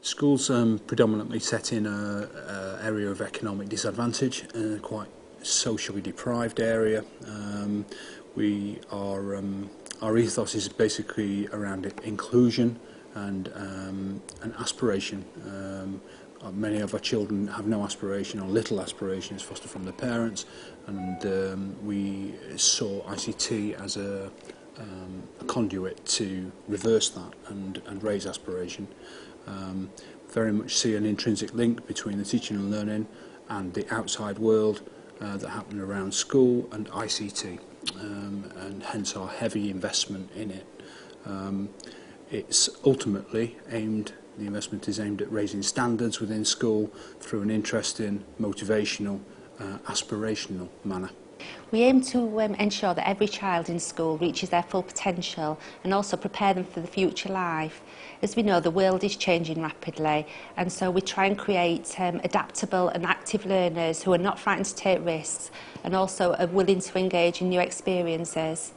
School's predominantly set in an area of economic disadvantage, a quite socially deprived area. Our ethos is basically around inclusion and aspiration. Many of our children have no aspiration or little aspirations fostered from their parents, and we saw ICT as a conduit to reverse that and raise aspiration. Very much see an intrinsic link between the teaching and learning and the outside world that happen around school and ICT, and hence our heavy investment in it. It's ultimately the investment is aimed at raising standards within school through an interesting, motivational, aspirational manner. We aim to ensure that every child in school reaches their full potential and also prepare them for the future life. As we know, the world is changing rapidly, and so we try and create adaptable and active learners who are not frightened to take risks and also are willing to engage in new experiences.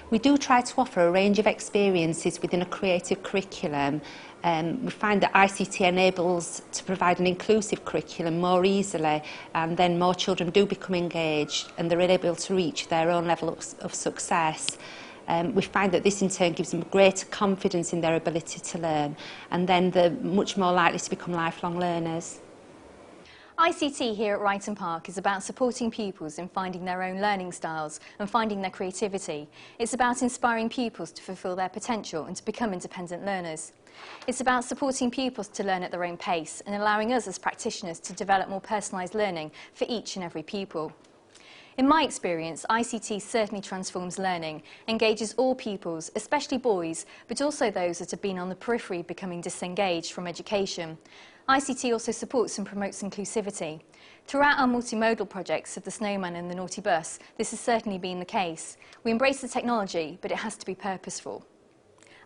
We do try to offer a range of experiences within a creative curriculum. We find that ICT enables to provide an inclusive curriculum more easily, and then more children do become engaged and they're able to reach their own level of success. We find that this in turn gives them greater confidence in their ability to learn, and then they're much more likely to become lifelong learners. ICT here at Ryton Park is about supporting pupils in finding their own learning styles and finding their creativity. It's about inspiring pupils to fulfil their potential and to become independent learners. It's about supporting pupils to learn at their own pace and allowing us as practitioners to develop more personalised learning for each and every pupil. In my experience, ICT certainly transforms learning, engages all pupils, especially boys, but also those that have been on the periphery becoming disengaged from education. ICT also supports and promotes inclusivity. Throughout our multimodal projects of the Snowman and the Naughty Bus, this has certainly been the case. We embrace the technology, but it has to be purposeful.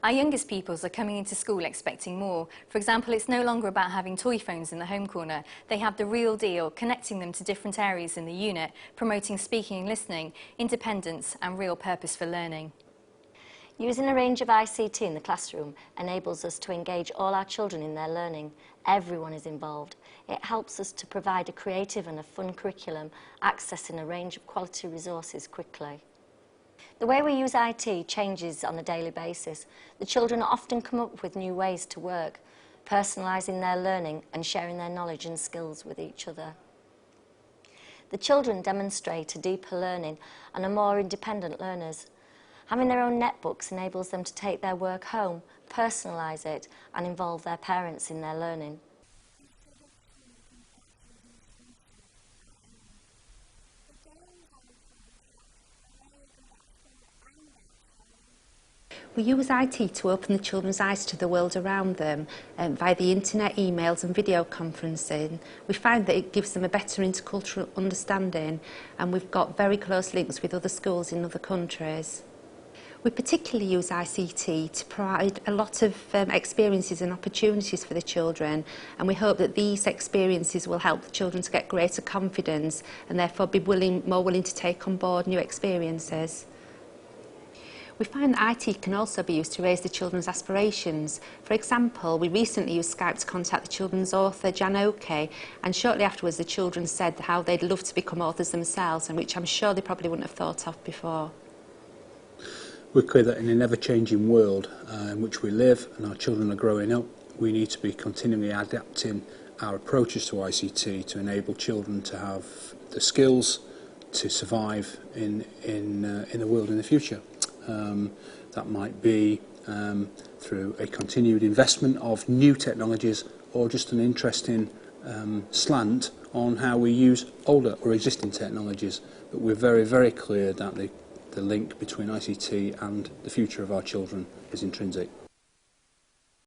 Our youngest pupils are coming into school expecting more. For example, it's no longer about having toy phones in the home corner. They have the real deal, connecting them to different areas in the unit, promoting speaking and listening, independence and real purpose for learning. Using a range of ICT in the classroom enables us to engage all our children in their learning. Everyone is involved. It helps us to provide a creative and a fun curriculum, accessing a range of quality resources quickly. The way we use IT changes on a daily basis. The children often come up with new ways to work, personalising their learning and sharing their knowledge and skills with each other. The children demonstrate a deeper learning and are more independent learners. Having their own netbooks enables them to take their work home, personalise it and involve their parents in their learning. We use IT to open the children's eyes to the world around them via the internet, emails and video conferencing. We find that it gives them a better intercultural understanding, and we've got very close links with other schools in other countries. We particularly use ICT to provide a lot of experiences and opportunities for the children, and we hope that these experiences will help the children to get greater confidence and therefore be more willing to take on board new experiences. We find that IT can also be used to raise the children's aspirations. For example, we recently used Skype to contact the children's author, Jan Oke, and shortly afterwards the children said how they'd love to become authors themselves, and which I'm sure they probably wouldn't have thought of before. We're clear that in an ever-changing world in which we live and our children are growing up, we need to be continually adapting our approaches to ICT to enable children to have the skills to survive in the world in the future. That might be through a continued investment of new technologies or just an interesting slant on how we use older or existing technologies. But we're very, very clear that the link between ICT and the future of our children is intrinsic.